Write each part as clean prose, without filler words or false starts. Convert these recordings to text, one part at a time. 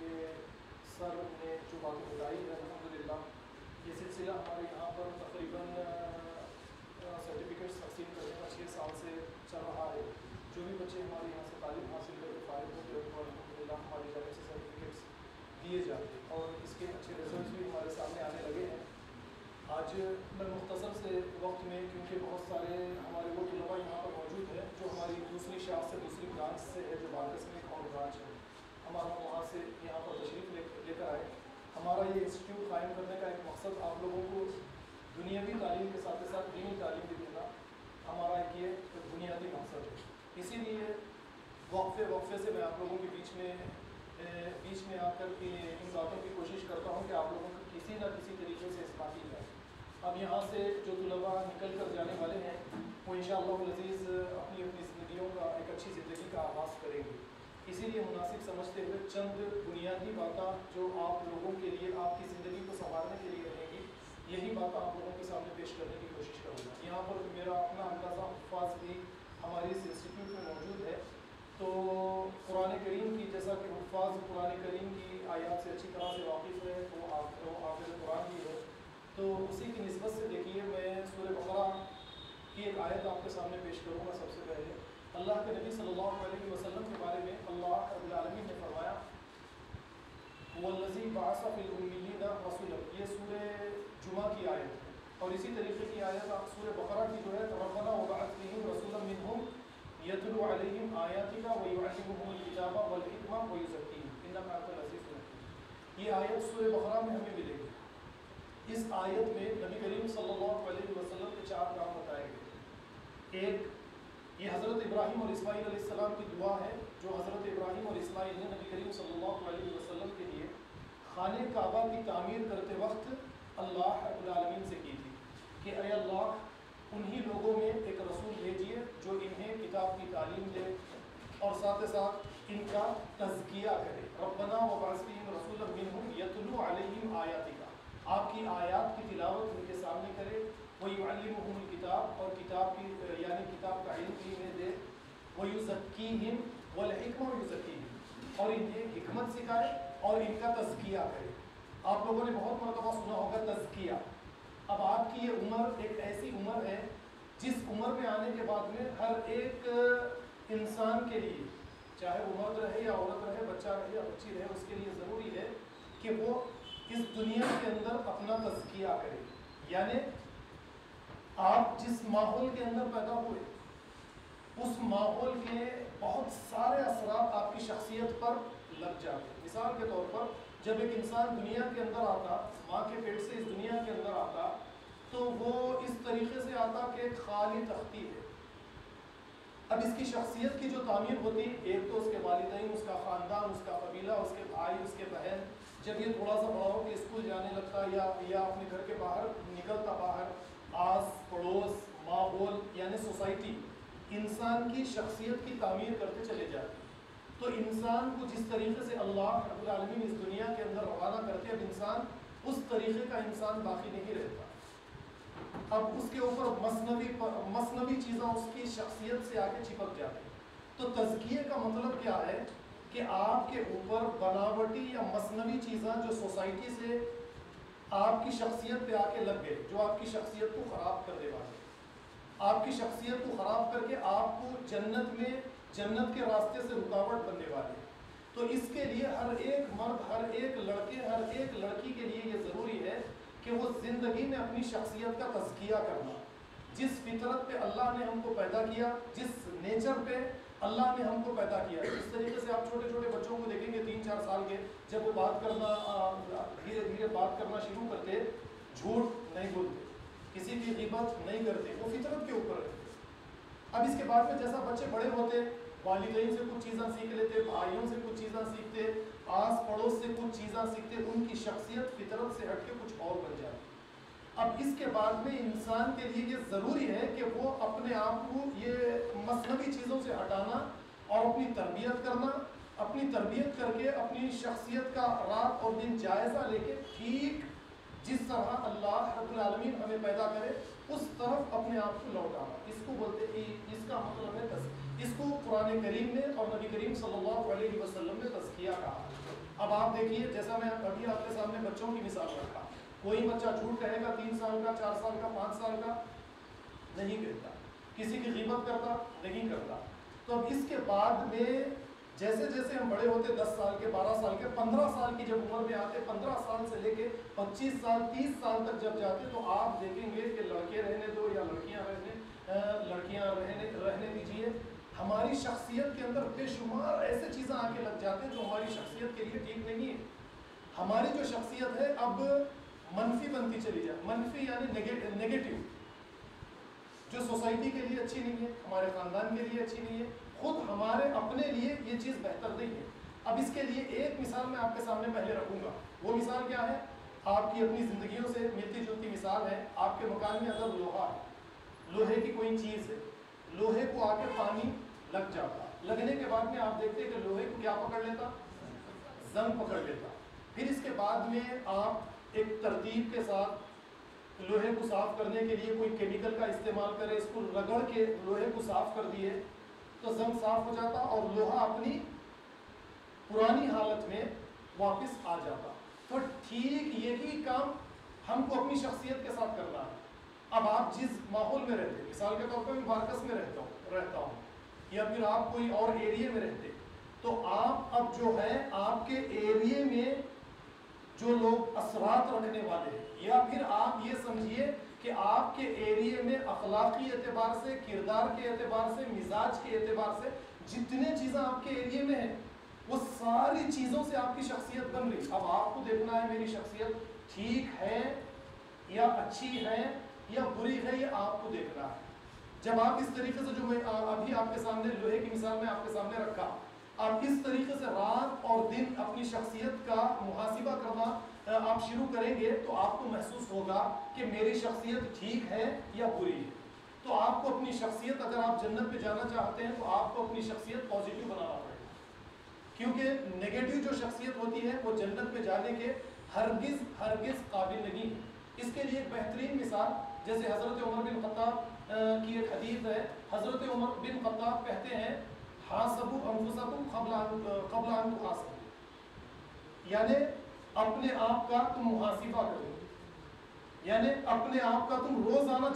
کہ سر نے جو باتیں بتائی ہے الحمدللہ یہ سلسلہ ہمارے یہاں پر تقریباً سرٹیفکیٹس تقسیم کرنے کا 6 سال سے چل رہا ہے. جو بھی بچے ہمارے یہاں سے تعلیم حاصل کر کے فارغ ہوتے ہیں ان کو الحمدللہ ہماری جانب سے سرٹیفکیٹس دیے جاتے ہیں اور اس کے اچھے رزلٹس بھی ہمارے سامنے آنے لگے ہیں. آج میں مختصر سے وقت میں کیونکہ بہت سارے ہمارے وہ طلباء یہاں پر موجود ہیں جو ہماری دوسری شاخ سے دوسری برانچ سے ہے جو بارکس میں ایک اور برانچ ہے ہمارا وہاں سے یہاں پر تشریف لے کر آئے. ہمارا یہ انسٹیٹیوٹ قائم کرنے کا ایک مقصد آپ لوگوں کو دنیاوی تعلیم کے ساتھ ساتھ دینی تعلیم بھی دینا ہمارا ایک یہ بنیادی مقصد ہے. اسی لیے وقفے سے میں آپ لوگوں کے بیچ میں آ کر کے ان باتوں کی کوشش کرتا ہوں کہ آپ لوگوں کو کسی نہ کسی طریقے سے اصلاح کی جائے. اب یہاں سے جو طلباء نکل کر جانے والے ہیں وہ انشاءاللہ العزیز اپنی زندگیوں کا ایک اچھی زندگی کا آغاز کریں گے. اسی لیے مناسب سمجھتے ہوئے چند بنیادی باتیں جو آپ لوگوں کے لیے آپ کی زندگی کو سنوارنے کے لیے رہیں گی یہی باتیں آپ لوگوں کے سامنے پیش کرنے کی کوشش کروں گا. یہاں پر میرا اپنا اندازہ حفاظ بھی ہماری اس انسٹیٹیوٹ میں موجود ہے. تو قرآن کریم کی جیسا کہ حفاظ قرآن کریم کی آیات سے اچھی طرح سے واقف ہے تو حافظ قرآن بھی ہے. تو اسی کی نسبت سے دیکھیے میں سورہ بقرہ کی ایک آیت آپ کے سامنے پیش کروں گا. سب سے پہلے اللہ کے نبی صلی اللہ علیہ وسلم کے بارے میں اللہ رب العالمین نے فرمایا وَالَّذِي بَعَثَ فِي الْأُمِّيِّينَ رَسُولًا. یہ سورہ جمعہ کی آیت ہے اور اسی طریقے کی آیت سورہ بقرہ کی جو ہے رَبَّنَا وَبَعَثْ فِيهِمْ رَسُولًا مِّنْهُمْ يَتْلُو عَلَيْهِمْ آيَاتِكَ وَيُعَلِّمُهُمُ الْكِتَابَ وَالْحِكْمَةَ وَيُزَكِّيهِمْ إِنَّكَ أَنتَ الْعَزِيزُ الْحَكِيمُ. یہ آیت سورہ بقرہ میں ہمیں ملے گی. اس آیت میں نبی کریم صلی اللہ علیہ وسلم کے 4 کام بتائے گئے. ایک یہ حضرت ابراہیم اور اسماعیل علیہ السلام کی دعا ہے جو حضرت ابراہیم اور اسماعیل نے نبی کریم صلی اللہ علیہ وسلم کے لیے خانہ کعبہ کی تعمیر کرتے وقت اللہ رب العالمین سے کی تھی کہ اے اللہ انہی لوگوں میں ایک رسول بھیجیے جو انہیں کتاب کی تعلیم دے اور ساتھ ساتھ ان کا تزکیہ کرے. ربنا وبعث فیہم رسولا منہم یتلو علیہم آیاتک, آپ کی آیات کی تلاوت ان کے سامنے کرے. وَيُعَلِّمُهُمُ الْكِتَابَ اور کتاب کی یعنی کتاب کا علم بھی انہیں دے. وَيُزَكِّيهِمْ وَالْحِكْمَةَ وَيُزَكِّيهِمْ اور انہیں حکمت سکھائے اور ان کا تزکیہ کرے. آپ لوگوں نے بہت مرتبہ سنا ہوگا تزکیہ. اب آپ کی یہ عمر ایک ایسی عمر ہے جس عمر میں آنے کے بعد میں ہر ایک انسان کے لیے چاہے وہ مرد رہے یا عورت رہے, بچہ رہے یا بچی رہے, اس کے لیے ضروری ہے کہ وہ اس دنیا کے اندر اپنا تزکیہ کرے. یعنی آپ جس ماحول کے اندر پیدا ہوئے اس ماحول کے بہت سارے اثرات آپ کی شخصیت پر لگ جاتے ہیں. مثال کے طور پر جب ایک انسان دنیا کے اندر آتا, ماں کے پیٹ سے اس دنیا کے اندر آتا, تو وہ اس طریقے سے آتا کہ ایک خالی تختی ہے. اب اس کی شخصیت کی جو تعمیر ہوتی, ایک تو اس کے والدین, اس کا خاندان, اس کا قبیلہ, اس کے بھائی, اس کے بہن. جب یہ تھوڑا سا بڑا ہو کے اسکول جانے لگتا یا اپنے گھر کے باہر نکلتا, باہر آس پڑوس ماحول یعنی سوسائٹی انسان کی شخصیت کی تعمیر کرتے چلے جاتے. تو انسان کو جس طریقے سے اللہ رب العالمین اس دنیا کے اندر روانہ کرتے, اب انسان اس طریقے کا انسان باقی نہیں رہتا. اب اس کے اوپر مصنوعی چیزیں اس کی شخصیت سے آگے چپک جاتی. تو تزکیے کا مطلب کیا ہے کہ آپ کے اوپر بناوٹی یا مصنوعی چیزیں جو سوسائٹی سے آپ کی شخصیت پہ آ کے لگ گئے, جو آپ کی شخصیت کو خراب کر دے والے, آپ کی شخصیت کو خراب کر کے آپ کو جنت کے راستے سے رکاوٹ بننے والے. تو اس کے لیے ہر ایک مرد, ہر ایک لڑکے, ہر ایک لڑکی کے لیے یہ ضروری ہے کہ وہ زندگی میں اپنی شخصیت کا تزکیہ کرنا. جس فطرت پہ اللہ نے ہم کو پیدا کیا, جس نیچر پہ اللہ نے ہم کو پیدا کیا, اس طریقے سے آپ چھوٹے چھوٹے بچوں کو دیکھیں گے 3-4 سال کے, جب وہ بات کرنا دھیرے دھیرے بات کرنا شروع کرتے, جھوٹ نہیں بولتے, کسی کی غیبت نہیں کرتے, وہ فطرت کے اوپر رہتے. اب اس کے بعد میں جیسا بچے بڑے ہوتے, والدین سے کچھ چیزیں سیکھ لیتے, بھائیوں سے کچھ چیزیں سیکھتے, آس پڑوس سے کچھ چیزیں سیکھتے, ان کی شخصیت فطرت سے ہٹ کے کچھ اور بن جاتی. اب اس کے بعد میں انسان کے لیے یہ ضروری ہے کہ وہ اپنے آپ کو یہ مصنوعی چیزوں سے ہٹانا اور اپنی تربیت کرنا, اپنی تربیت کر کے اپنی شخصیت کا رات اور دن جائزہ لے کے ٹھیک جس طرح اللہ رب العالمین ہمیں پیدا کرے اس طرف اپنے آپ کو لوٹانا. اس کو بولتے ہیں, اس کا مطلب ہے اس کو قرآن کریم نے اور نبی کریم صلی اللہ علیہ وسلم نے تزکیہ کہا. اب آپ دیکھیے جیسا میں ابھی آپ کے سامنے بچوں کی مثال رکھا, کوئی بچہ جھوٹ کہے گا 3 سال کا, 4 سال کا, 5 سال کا, نہیں کہتا. کسی کی غیبت کرتا نہیں کرتا. تو اب اس کے بعد میں جیسے جیسے ہم بڑے ہوتے 10 سال کے, 12 سال کے, 15 سال کی جب عمر میں آتے, 15 سال سے لے کے 25 سال 30 سال تک جب جاتے, تو آپ دیکھیں گے کہ لڑکے رہنے دو یا لڑکیاں رہنے دیجیے, ہماری شخصیت کے اندر بے شمار ایسے چیزیں آ کے لگ جاتے ہیں جو ہماری شخصیت کے لیے ٹھیک نہیں ہے. ہماری جو شخصیت ہے اب منفی بنتی چلی جائے, منفی یعنی نیگیٹو, جو سوسائٹی کے لیے اچھی نہیں ہے, ہمارے خاندان کے لیے اچھی نہیں ہے, خود ہمارے اپنے لیے یہ چیز بہتر نہیں ہے. اب اس کے لیے ایک مثال میں آپ کے سامنے پہلے رکھوں گا. وہ مثال کیا ہے؟ آپ کی اپنی زندگیوں سے ملتی جلتی مثال ہے. آپ کے مکان میں اگر لوہا ہے, لوہے کی کوئی چیز ہے, لوہے کو آ کے پانی لگ جاتا, لگنے کے بعد میں آپ دیکھتے ہیں کہ لوہے کو کیا پکڑ لیتا؟ زنگ پکڑ لیتا. پھر اس کے بعد میں آپ ایک ترتیب کے ساتھ لوہے کو صاف کرنے کے لیے کوئی کیمیکل کا استعمال کرے, اس کو رگڑ کے لوہے کو صاف کر دیے تو زنگ صاف ہو جاتا اور لوہا اپنی پرانی حالت میں واپس آ جاتا. تو ٹھیک یہی کام ہم کو اپنی شخصیت کے ساتھ کرنا ہے. اب آپ جس ماحول میں رہتے, مثال کے طور پر میں مارکس میں رہتا ہوں یا پھر آپ کوئی اور ایریے میں رہتے, تو آپ اب جو ہے آپ کے ایریے میں جو لوگ اثرات رکھنے والے ہیں, یا پھر آپ یہ سمجھیے کہ آپ کے ایریے میں اخلاقی اعتبار سے, کردار کے اعتبار سے, مزاج کے اعتبار سے جتنے چیزیں آپ کے ایریے میں ہیں, وہ ساری چیزوں سے آپ کی شخصیت بن رہی. اب آپ کو دیکھنا ہے میری شخصیت ٹھیک ہے یا اچھی ہے یا بری ہے, یہ آپ کو دیکھنا ہے. جب آپ اس طریقے سے, جو میں ابھی آپ کے سامنے لوہے کی مثال میں آپ کے سامنے رکھا, آپ اس طریقے سے رات اور دن اپنی شخصیت کا محاسبہ کرنا آپ شروع کریں گے, تو آپ کو محسوس ہوگا کہ میری شخصیت ٹھیک ہے یا بری ہے. تو آپ کو اپنی شخصیت, اگر آپ جنت میں جانا چاہتے ہیں تو آپ کو اپنی شخصیت پازیٹیو بنانا پڑے گا, کیونکہ نیگیٹو جو شخصیت ہوتی ہے وہ جنت میں جانے کے ہرگز قابل نہیں ہے. اس کے لیے ایک بہترین مثال, جیسے حضرت عمر بن خطاب کی ایک حدیث ہے. حضرت عمر بن خطاب کہتے ہیں حاسبوا انفسکم قبل ان تحاسبوا, یعنی اپنے آپ کا تم محاسبہ کرو, یعنی اپنے آپ کا تم روزانہ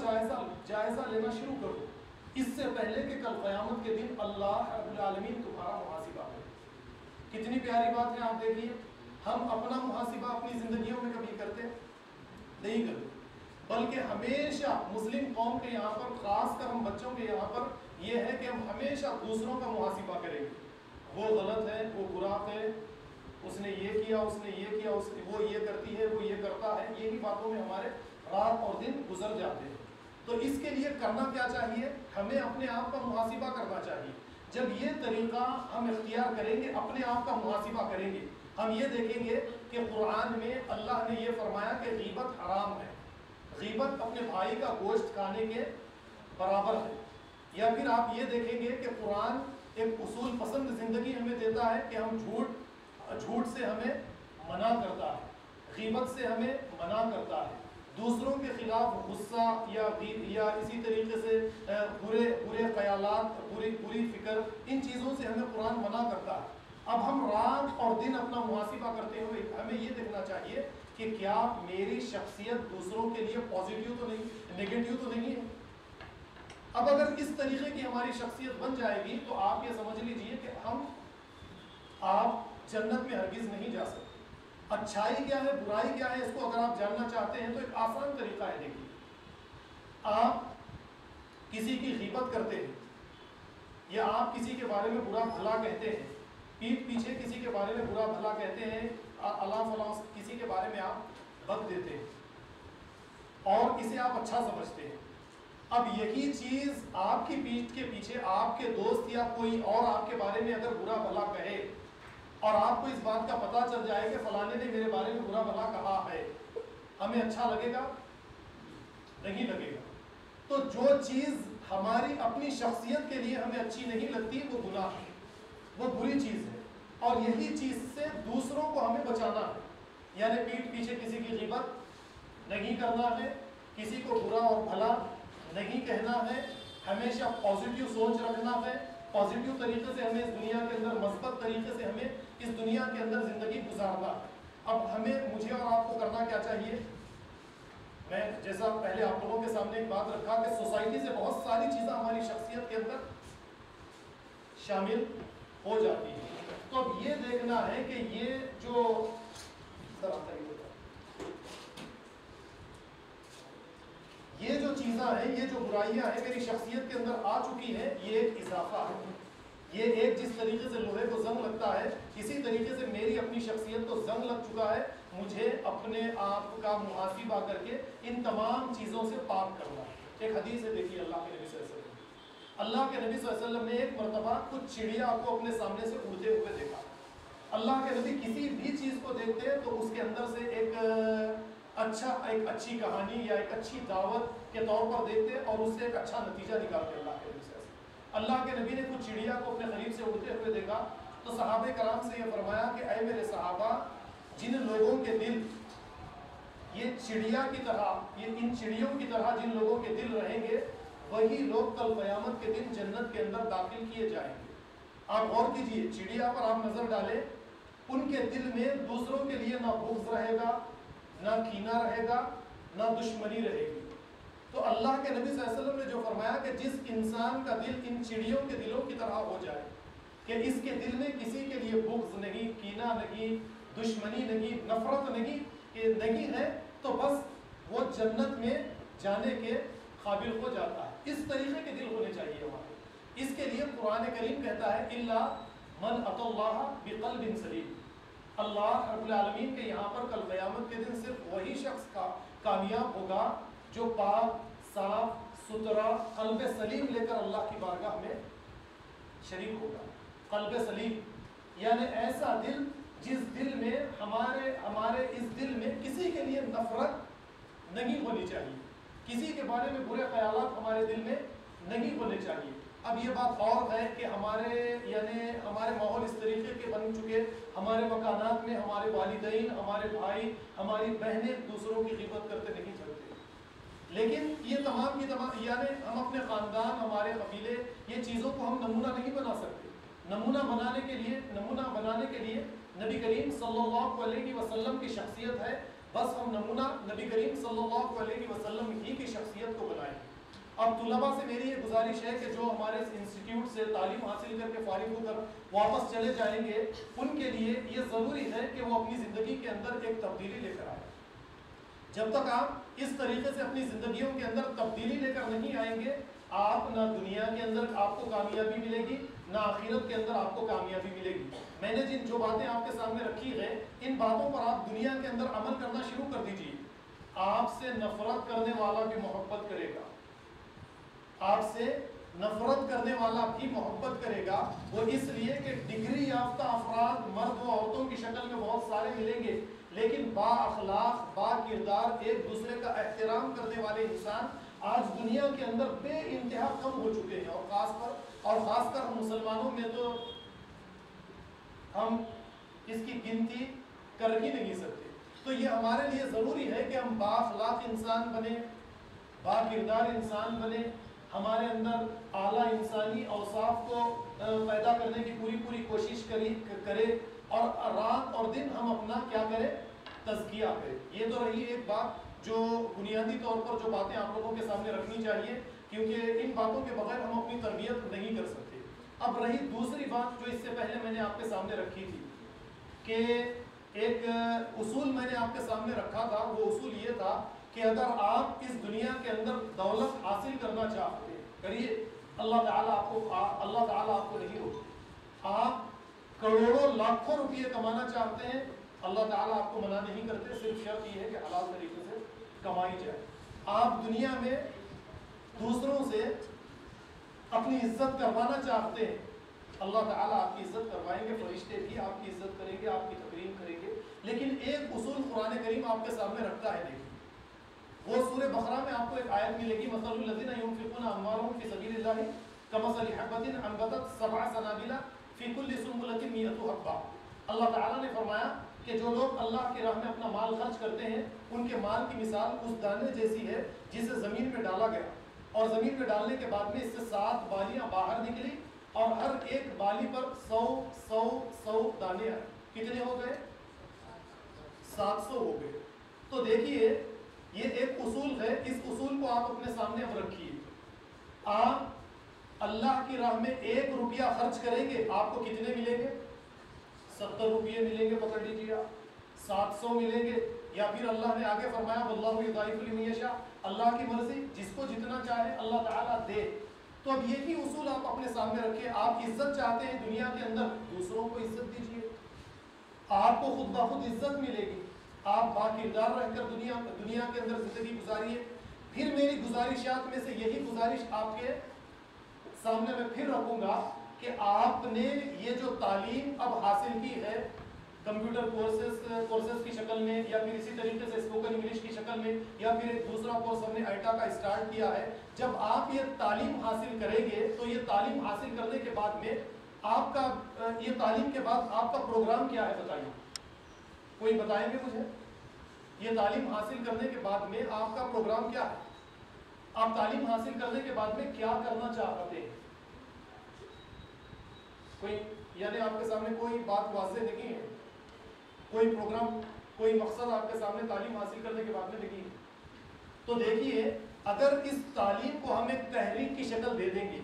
جائزہ لینا شروع کرو, اس سے پہلے کہ کل قیامت کے دن اللہ رب العالمین تمہارا محاسبہ کرے. کتنی پیاری بات ہے. آپ دیکھیے, ہم اپنا محاسبہ اپنی زندگیوں میں کبھی کرتے نہیں کرتے, بلکہ ہمیشہ مسلم قوم کے یہاں پر, خاص کر ہم بچوں کے یہاں پر یہ ہے کہ ہم ہمیشہ دوسروں کا محاسبہ کریں گے. وہ غلط ہے, وہ برا ہے, اس نے یہ کیا, اس نے یہ کیا, وہ یہ کرتی ہے, وہ یہ کرتا ہے, یہی باتوں میں ہمارے رات اور دن گزر جاتے ہیں. تو اس کے لیے کرنا کیا چاہیے؟ ہمیں اپنے آپ کا محاسبہ کرنا چاہیے. جب یہ طریقہ ہم اختیار کریں گے, اپنے آپ کا محاسبہ کریں گے, ہم یہ دیکھیں گے کہ قرآن میں اللہ نے یہ فرمایا کہ غیبت حرام ہے, غیبت اپنے بھائی کا گوشت کھانے کے برابر ہے. یا پھر آپ یہ دیکھیں گے کہ قرآن ایک اصول پسند زندگی ہمیں دیتا ہے کہ ہم جھوٹ سے ہمیں منع کرتا ہے, غیبت سے ہمیں منع کرتا ہے, دوسروں کے خلاف غصہ یا اسی طریقے سے برے خیالات, بری فکر, ان چیزوں سے ہمیں قرآن منع کرتا ہے. اب ہم رات اور دن اپنا محاسبہ کرتے ہوئے ہمیں یہ دیکھنا چاہیے کہ کیا میری شخصیت دوسروں کے لیے پازیٹیو تو نہیں, نیگیٹو تو نہیں ہے. اب اگر اس طریقے کی ہماری شخصیت بن جائے گی تو آپ یہ سمجھ لیجئے کہ آپ جنت میں ہرگز نہیں جا سکتے. اچھائی کیا ہے, برائی کیا ہے, اس کو اگر آپ جاننا چاہتے ہیں تو ایک آسان طریقہ ہے. دیکھیے, آپ کسی کی غیبت کرتے ہیں یا آپ کسی کے بارے میں برا بھلا کہتے ہیں, پیٹھ پیچھے کسی کے بارے میں برا بھلا کہتے ہیں, اللہ فلاں کسی کے بارے میں آپ بک دیتے ہیں اور اسے آپ اچھا سمجھتے ہیں. اب یہی چیز آپ کی پیٹھ کے پیچھے آپ کے دوست یا کوئی اور آپ کے بارے میں اگر برا بھلا کہے اور آپ کو اس بات کا پتہ چل جائے کہ فلانے نے میرے بارے میں برا بھلا کہا ہے, ہمیں اچھا لگے گا؟ نہیں لگے گا. تو جو چیز ہماری اپنی شخصیت کے لیے ہمیں اچھی نہیں لگتی وہ گناہ ہے, وہ بری چیز ہے, اور یہی چیز سے دوسروں کو ہمیں بچانا ہے. یعنی پیٹھ پیچھے کسی کی غیبت نہیں کرنا ہے, کسی کو برا اور بھلا نہیں کہنا ہے, ہمیشہ پازیٹیو سوچ رکھنا ہے، پازیٹیو طریقے سے ہمیں اس دنیا کے اندر، مثبت طریقے سے ہمیں اس دنیا کے اندر زندگی گزارنا ہے۔ اب ہمیں، مجھے اور آپ کو کرنا کیا چاہیے؟ میں جیسا پہلے آپ لوگوں کے سامنے ایک بات رکھا کہ سوسائٹی سے بہت ساری چیزیں ہماری شخصیت کے اندر شامل ہو جاتی ہیں، تو اب یہ دیکھنا ہے کہ یہ جو یہ جو چیزیں ہیں، یہ جو برائیاں ہیں میری شخصیت کے اندر آ چکی ہیں، یہ ایک اضافہ ہے۔ یہ ایک جس طریقے سے لوہے کو زنگ لگتا ہے، اسی طریقے سے میری اپنی شخصیت کو زنگ لگ چکا ہے۔ مجھے اپنے آپ کا محاسبہ کر کے ان تمام چیزوں سے پاک کرنا ہے۔ ایک حدیث ہے، دیکھیے اللہ کے نبی صلی اللہ علیہ وسلم، اللہ کے نبی صلی اللہ علیہ وسلم نے ایک مرتبہ کچھ چڑیا کو اپنے سامنے سے اڑتے ہوئے دیکھا۔ اللہ کے نبی کسی بھی چیز کو دیکھتے تو اس کے اندر سے ایک اچھی کہانی یا ایک اچھی دعوت کے طور پر دیکھتے اور اس سے ایک اچھا نتیجہ نکالتے۔ اللہ کے نبی نے کچھ چڑیا کو اپنے قریب سے اڑتے ہوئے دیکھا تو صحابہ کرام سے یہ فرمایا کہ اے میرے صحابہ، جن لوگوں کے دل یہ چڑیا کی طرح، یہ ان چڑیوں کی طرح جن لوگوں کے دل رہیں گے، وہی لوگ کل قیامت کے دن جنت کے اندر داخل کیے جائیں گے۔ آپ غور کیجئے، چڑیا پر آپ نظر ڈالیں، ان کے دل میں دوسروں کے لیے نہ بغض رہے گا، نہ کینہ رہے گا، نہ دشمنی رہے گی۔ تو اللہ کے نبی صلی اللہ علیہ وسلم نے جو فرمایا کہ جس انسان کا دل ان چڑیوں کے دلوں کی طرح ہو جائے کہ اس کے دل میں کسی کے لیے بغض نہیں، کینہ نہیں، دشمنی نہیں، نفرت نہیں ہے، تو بس وہ جنت میں جانے کے قابل ہو جاتا ہے۔ اس طریقے کے دل ہونے چاہیے ہمارے۔ اس کے لیے قرآن کریم کہتا ہے الا من اتى اللہ بقلب سلیم۔ اللہ رب العالمین کے یہاں پر کل قیامت کے دن صرف وہی شخص کا کامیاب ہوگا جو پاک، صاف ستھرا قلب سلیم لے کر اللہ کی بارگاہ میں شریک ہوگا۔ قلب سلیم یعنی ایسا دل جس دل میں ہمارے اس دل میں کسی کے لیے نفرت نہیں ہونی چاہیے، کسی کے بارے میں برے خیالات ہمارے دل میں نہیں ہونے چاہیے۔ اب یہ بات اور ہے کہ ہمارے ماحول اس طریقے کے بن چکے، ہمارے مکانات میں ہمارے والدین، ہمارے بھائی، ہماری بہنیں دوسروں کی غیبت کرتے نہیں چلتے، لیکن یہ تمام کی تمام یعنی ہم اپنے خاندان، ہمارے قبیلے، یہ چیزوں کو ہم نمونہ نہیں بنا سکتے۔ نمونہ بنانے کے لیے نبی کریم صلی اللہ علیہ وسلم کی شخصیت ہے، بس ہم نمونہ نبی کریم صلی اللہ علیہ وسلم ہی کی شخصیت کو بنائیں۔ اب طلباء سے میری یہ گزارش ہے کہ جو ہمارے اس انسٹیٹیوٹ سے تعلیم حاصل کر کے فارغ ہو کر واپس چلے جائیں گے، ان کے لیے یہ ضروری ہے کہ وہ اپنی زندگی کے اندر ایک تبدیلی لے کر آئیں۔ جب تک آپ اس طریقے سے اپنی زندگیوں کے اندر تبدیلی لے کر نہیں آئیں گے، آپ نہ دنیا کے اندر آپ کو کامیابی ملے گی، نہ آخرت کے اندر آپ کو کامیابی ملے گی۔ میں نے جو باتیں آپ کے سامنے رکھی ہیں، ان باتوں پر آپ دنیا کے اندر عمل کرنا شروع کر دیجیے۔ آپ سے نفرت کرنے والا بھی محبت کرے گا، آپ سے نفرت کرنے والا بھی محبت کرے گا، وہ اس لیے کہ ڈگری یافتہ افراد مرد و عورتوں کی شکل میں بہت سارے ملیں گے، لیکن با اخلاق، با کردار، ایک دوسرے کا احترام کرنے والے انسان آج دنیا کے اندر بے انتہا کم ہو چکے ہیں، اور خاص کر ہم مسلمانوں میں تو ہم اس کی گنتی کر ہی نہیں سکتے۔ تو یہ ہمارے لیے ضروری ہے کہ ہم با اخلاق انسان بنے، با کردار انسان بنے، ہمارے اندر اعلیٰ انسانی اوصاف کو پیدا کرنے کی پوری کوشش کرے، اور رات اور دن ہم اپنا کیا کریں؟ تزکیہ کریں۔ یہ تو رہی ایک بات جو بنیادی طور پر جو باتیں آپ لوگوں کے سامنے رکھنی چاہیے، کیونکہ ان باتوں کے بغیر ہم اپنی تربیت نہیں کر سکتے۔ اب رہی دوسری بات جو اس سے پہلے میں نے آپ کے سامنے رکھی تھی، کہ ایک اصول میں نے آپ کے سامنے رکھا تھا، وہ اصول یہ تھا کہ اگر آپ اس دنیا کے اندر دولت حاصل کرنا چاہتے ہیں، کریے، اللہ تعالیٰ آپ کو نہیں روکتے۔ آپ کروڑوں لاکھوں روپئے کمانا چاہتے ہیں، اللہ تعالیٰ آپ کو منع نہیں کرتے، صرف شرط یہ ہے کہ حلال طریقے سے کمائی جائے۔ آپ دنیا میں دوسروں سے اپنی عزت کروانا چاہتے ہیں، اللہ تعالیٰ آپ کی عزت کروائیں گے، فرشتے بھی آپ کی عزت کریں گے، آپ کی تکریم کریں گے۔ لیکن ایک اصول قرآن کریم آپ کے سامنے رکھتا ہے، دیکھیں، وہ سورہ بقرہ میں آپ کو ایک آیت ملے گی، مثل الذین ينفقون اموالهم فی سبیل اللہ کمثل حبۃ انبتت سبع سنابل فی کل سنبلۃ مئۃ حبۃ۔ اللہ تعالیٰ نے فرمایا کہ جو لوگ اللہ کی راہ میں اپنا مال خرچ کرتے ہیں، ان کے مال کی مثال اس دانے جیسی ہے جسے زمین میں ڈالا گیا، اور زمین میں ڈالنے کے بعد میں اس سے 7 بالیاں باہر نکلی اور ہر ایک بالی پر 100 دانے آئے. کتنے ہو گئے؟ 700 ہو گئے. تو دیکھیے یہ ایک اصول ہے, اس اصول کو آپ اپنے سامنے اب رکھیے. آپ اللہ کی راہ میں 1 روپیہ خرچ کریں گے, آپ کو کتنے ملیں گے؟ 70 روپیے ملیں گے, پکڑ لیجیے آپ. 700 ملیں گے, یا پھر اللہ نے آگے فرمایا واللہ یضاعف لمن یشاء, اللہ کی مرضی, جس کو جتنا چاہے اللہ تعالیٰ دے. تو اب یہی اصول آپ اپنے سامنے رکھیں. آپ عزت چاہتے ہیں دنیا کے اندر, دوسروں کو عزت دیجیے, آپ کو خود بخود عزت ملے گی. آپ با کردار رہ کر دنیا کے اندر زندگی گزاریے. پھر میری گزارشات میں سے یہی گزارش آپ کے سامنے میں پھر رکھوں گا کہ آپ نے یہ جو تعلیم اب حاصل کی ہے کمپیوٹر کورسز کی شکل میں, یا پھر اسی طریقے سے اسپوکن انگلش کی شکل میں, یا پھر ایک دوسرا کورس ہم نے ایٹا کا اسٹارٹ کیا ہے. جب آپ یہ تعلیم حاصل کریں گے تو یہ تعلیم حاصل کرنے کے بعد میں آپ کا یہ تعلیم کے بعد آپ کا پروگرام کیا ہے بتائیے, کوئی بتائیں گے مجھے؟ یہ تعلیم حاصل کرنے کے بعد میں آپ کا پروگرام کیا ہے؟ آپ تعلیم حاصل کرنے کے بعد میں کیا کرنا چاہتے ہیں؟ کوئی, یعنی آپ کے سامنے کوئی بات واضح نہیں ہے, کوئی پروگرام, کوئی مقصد آپ کے سامنے تعلیم حاصل کرنے کے بعد میں نہیں ہے. تو دیکھیے اگر اس تعلیم کو ہم ایک تحریک کی شکل دے دیں گے,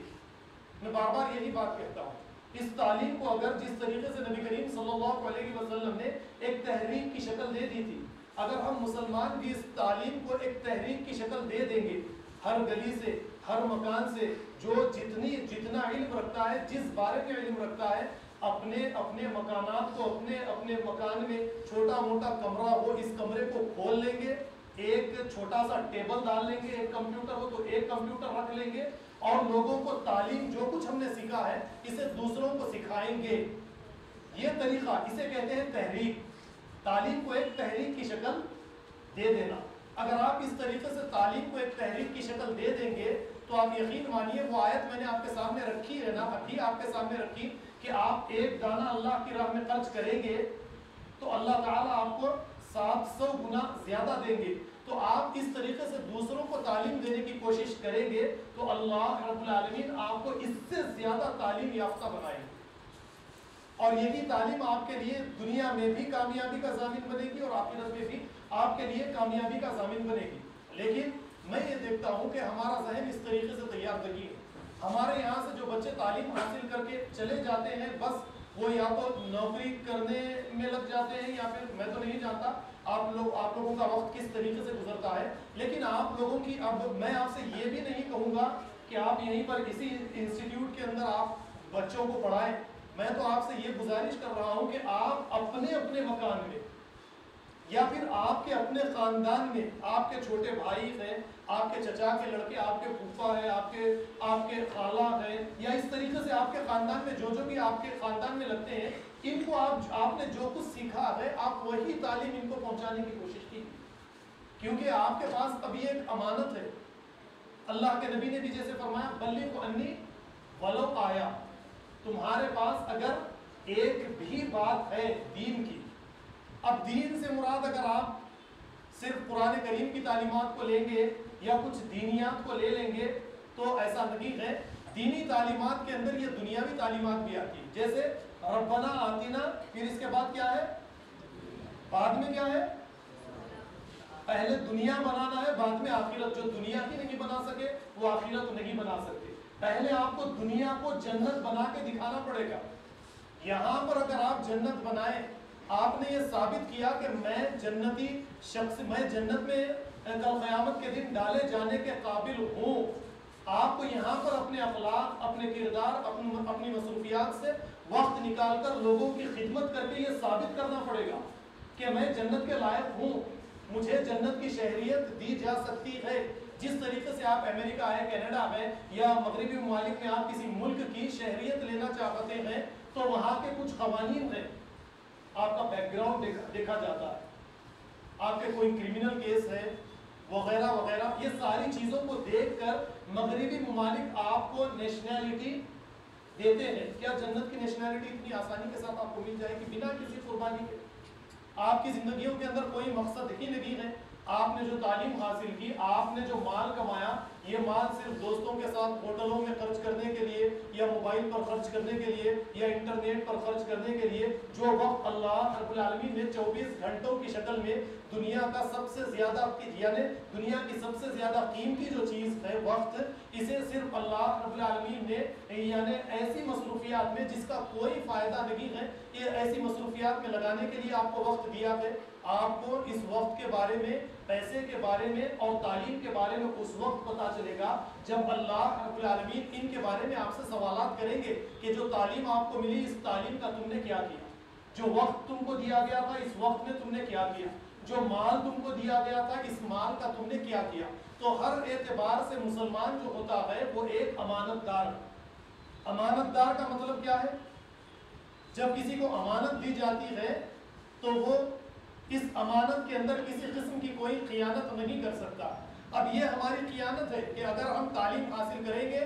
میں بار بار یہی بات کہتا ہوں, اس تعلیم کو اگر جس طریقے سے نبی کریم صلی اللہ علیہ وسلم نے ایک تحریک کی شکل دے دی تھی, اگر ہم مسلمان بھی اس تعلیم کو ایک تحریک کی شکل دے دیں گے, ہر گلی سے, ہر مکان سے, جو جتنا علم رکھتا ہے, جس بارے میں علم رکھتا ہے, اپنے مکانات کو اپنے مکان میں چھوٹا موٹا کمرہ ہو, اس کمرے کو کھول لیں گے, ایک چھوٹا سا ٹیبل ڈال لیں گے, ایک کمپیوٹر ہو تو ایک کمپیوٹر رکھ لیں گے, اور لوگوں کو تعلیم جو کچھ ہم نے سیکھا ہے اسے دوسروں کو سکھائیں گے. یہ طریقہ, اسے کہتے ہیں تحریک. تعلیم کو ایک تحریک کی شکل دے دینا. اگر آپ اس طریقے سے تعلیم کو ایک تحریک کی شکل دے دیں گے تو آپ یقین مانیے, وہ آیت میں نے آپ کے سامنے رکھی ہے نا, ابھی آپ کے سامنے رکھی کہ آپ 1 دانہ اللہ کی راہ میں خرچ کریں گے تو اللہ تعالیٰ آپ کو 700 گنا زیادہ دیں گے. تو آپ اس طریقے سے دوسروں کو تعلیم دینے کی کوشش کریں گے تو اللہ رب العالمین آپ کو اس سے زیادہ تعلیم یافتہ بنائیں گے, اور یہی تعلیم آپ کے لیے دنیا میں بھی کامیابی کا ضامن بنے گی اور آخرت میں بھی آپ کے لیے کامیابی کا ضامن بنے گی. لیکن میں یہ دیکھتا ہوں کہ ہمارا ذہن اس طریقے سے تیار نہیں ہے. ہمارے یہاں سے جو بچے تعلیم حاصل کر کے چلے جاتے ہیں, بس وہ یا تو نوکری کرنے میں لگ جاتے ہیں, یا پھر میں تو نہیں جانتا آپ لوگوں کا وقت کس طریقے سے گزرتا ہے, لیکن آپ لوگوں کی, اب میں آپ سے یہ بھی نہیں کہوں گا کہ آپ یہیں پر اسی انسٹیٹیوٹ کے اندر آپ بچوں کو پڑھائیں. میں تو آپ سے یہ گزارش کر رہا ہوں کہ آپ اپنے مکان میں, یا پھر آپ کے اپنے خاندان میں, آپ کے چھوٹے بھائی ہیں, آپ کے چچا کے لڑکے, آپ کے پھوپھا ہے, آپ کے خالہ ہیں, یا اس طریقے سے آپ کے خاندان میں جو بھی آپ کے خاندان میں لگتے ہیں, ان کو آپ نے جو کچھ سیکھا ہے آپ وہی تعلیم ان کو پہنچانے کی کوشش کی, کیونکہ آپ کے پاس ابھی ایک امانت ہے. اللہ کے نبی نے بھی جیسے فرمایا بلغ عنی ولو آیا, تمہارے پاس اگر ایک بھی بات ہے دین کی. اب دین سے مراد اگر آپ صرف قرآن کریم کی تعلیمات کو لیں گے یا کچھ دینیات کو لے لیں گے تو ایسا نہیں ہے. دینی تعلیمات کے اندر یہ دنیاوی تعلیمات بھی آتی ہے, جیسے ربنا آتینا, پھر اس کے بعد کیا ہے, بعد میں کیا ہے, پہلے دنیا بنانا ہے, بعد میں آخرت. جو دنیا ہی نہیں بنا سکے وہ آخرت نہیں بنا سکتے. پہلے آپ کو دنیا کو جنت بنا کے دکھانا پڑے گا. یہاں پر اگر آپ جنت بنائیں, آپ نے یہ ثابت کیا کہ میں جنتی شخص, میں جنت میں کل قیامت کے دن ڈالے جانے کے قابل ہوں. آپ کو یہاں پر اپنے اخلاق, اپنے کردار, اپنی مصروفیات سے وقت نکال کر لوگوں کی خدمت کر کے یہ ثابت کرنا پڑے گا کہ میں جنت کے لائق ہوں, مجھے جنت کی شہریت دی جا سکتی ہے. جس طریقے سے آپ امریکہ ہے, کینیڈا ہے, یا مغربی ممالک میں آپ کسی ملک کی شہریت لینا چاہتے ہیں تو وہاں کے کچھ قوانین ہیں, آپ کا بیک گراؤنڈ دیکھا جاتا ہے, آپ کے کوئی کرمنل کیس ہے وغیرہ وغیرہ. یہ ساری چیزوں کو دیکھ کر مغربی ممالک آپ کو نیشنلٹی دیتے ہیں. کیا جنت کی نیشنلٹی اتنی آسانی کے ساتھ آپ کو مل جائے گی بنا کسی قربانی کے؟ آپ کی زندگیوں کے اندر کوئی مقصد ہی نہیں ہے. آپ نے جو تعلیم حاصل کی, آپ نے جو مال کمایا, یہ مال صرف دوستوں کے ساتھ ہوٹلوں میں خرچ کرنے کے لیے یا موبائل پر خرچ کرنے کے لیے یا انٹرنیٹ پر خرچ کرنے کے لیے، جو وقت اللہ رب العالمین نے 24 گھنٹوں کی شکل میں دنیا کا سب سے زیادہ یعنی دنیا کی سب سے زیادہ قیمتی جو چیز ہے وقت، اسے صرف اللہ رب العالمین نے یعنی ایسی مصروفیات میں جس کا کوئی فائدہ نہیں ہے، یہ ایسی مصروفیات میں لگانے کے لیے آپ کو وقت دیا ہے۔ آپ کو اس وقت کے بارے میں، پیسے کے بارے میں اور تعلیم کے بارے میں اس وقت پتا چلے گا جب اللہ رب العالمین ان کے بارے میں آپ سے سوالات کریں گے کہ جو تعلیم آپ کو ملی، اس تعلیم کا تم نے کیا کیا، جو وقت تم کو دیا گیا تھا اس وقت میں تم نے کیا کیا، جو مال تم کو دیا گیا تھا اس مال کا تم نے کیا کیا۔ تو ہر اعتبار سے مسلمان جو ہوتا ہے وہ ایک امانت دار ہے۔ امانت دار کا مطلب کیا ہے؟ جب کسی کو امانت دی جاتی ہے تو وہ اس امانت کے اندر کسی قسم کی کوئی خیانت نہیں کر سکتا۔ اب یہ ہماری خیانت ہے کہ اگر ہم تعلیم حاصل کریں گے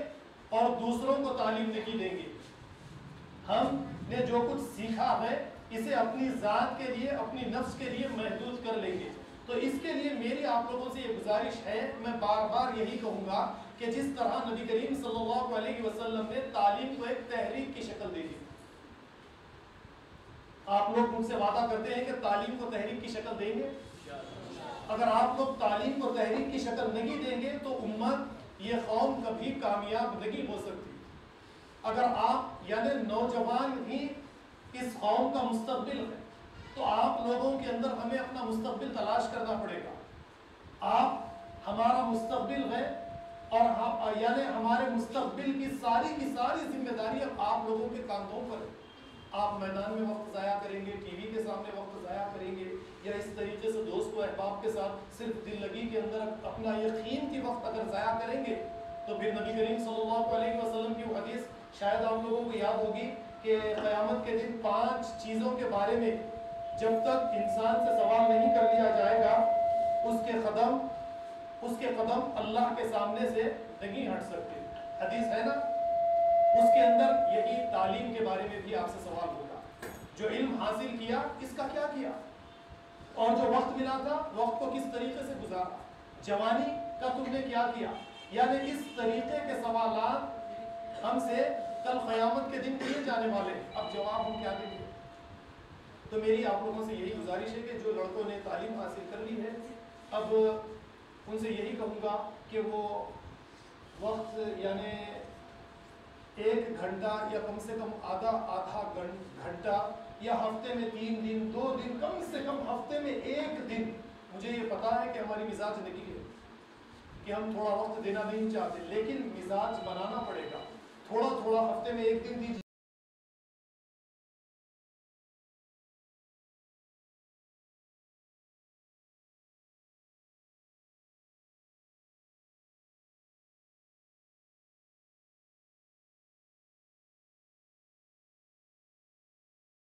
اور دوسروں کو تعلیم نہیں دیں گے، ہم نے جو کچھ سیکھا ہے اسے اپنی ذات کے لیے، اپنی نفس کے لیے محدود کر لیں گے۔ تو اس کے لیے میری آپ لوگوں سے یہ گزارش ہے، میں بار بار یہی کہوں گا کہ جس طرح نبی کریم صلی اللہ علیہ وسلم نے تعلیم کو ایک تحریک کی شکل دے دی، آپ لوگ مجھ سے وعدہ کرتے ہیں کہ تعلیم کو تحریک کی شکل دیں گے؟ اگر آپ لوگ تعلیم کو تحریک کی شکل نہیں دیں گے تو امت، یہ قوم کبھی کامیاب نہیں ہو سکتی۔ اگر آپ یعنی نوجوان ہی اس قوم کا مستقبل ہے تو آپ لوگوں کے اندر ہمیں اپنا مستقبل تلاش کرنا پڑے گا۔ آپ ہمارا مستقبل ہے اور یعنی ہمارے مستقبل کی ساری ذمہ داری اب آپ لوگوں کے کاندھوں پر ہے۔ آپ میدان میں وقت ضائع کریں گے، ٹی وی کے سامنے وقت ضائع کریں گے، یا اس طریقے سے دوست و احباب کے ساتھ صرف دل لگی کے اندر اپنا یہ قیمتی وقت اگر ضائع کریں گے تو پھر نبی کریم صلی اللہ علیہ وسلم کی وہ حدیث شاید آپ لوگوں کو یاد ہوگی کہ قیامت کے دن 5 چیزوں کے بارے میں جب تک انسان سے سوال نہیں کر لیا جائے گا اس کے قدم اللہ کے سامنے سے نہیں ہٹ سکتے۔ حدیث ہے نا، اس کے اندر یہی تعلیم کے بارے میں بھی آپ سے سوال ہوگا۔ جو علم حاصل کیا اس کا کیا کیا، اور جو وقت ملا تھا وقت کو کس طریقے سے گزارا، جوانی کا تم نے کیا کیا، یعنی اس طریقے کے سوالات ہم سے کل قیامت کے دن کیے جانے والے ہیں۔ اب جواب ہم کیا دیں گے؟ تو میری آپ لوگوں سے یہی گزارش ہے کہ جو لڑکوں نے تعلیم حاصل کر لی ہے، اب ان سے یہی کہوں گا کہ وہ وقت یعنی 1 گھنٹہ یا کم سے کم آدھا گھنٹہ یا ہفتے میں 3 دن 2 دن، کم سے کم ہفتے میں 1 دن، مجھے یہ پتا ہے کہ ہماری مزاج نہیں ہے کہ ہم تھوڑا وقت دینا نہیں چاہتے، لیکن مزاج بنانا پڑے گا۔ تھوڑا ہفتے میں 1 دن دیجیے۔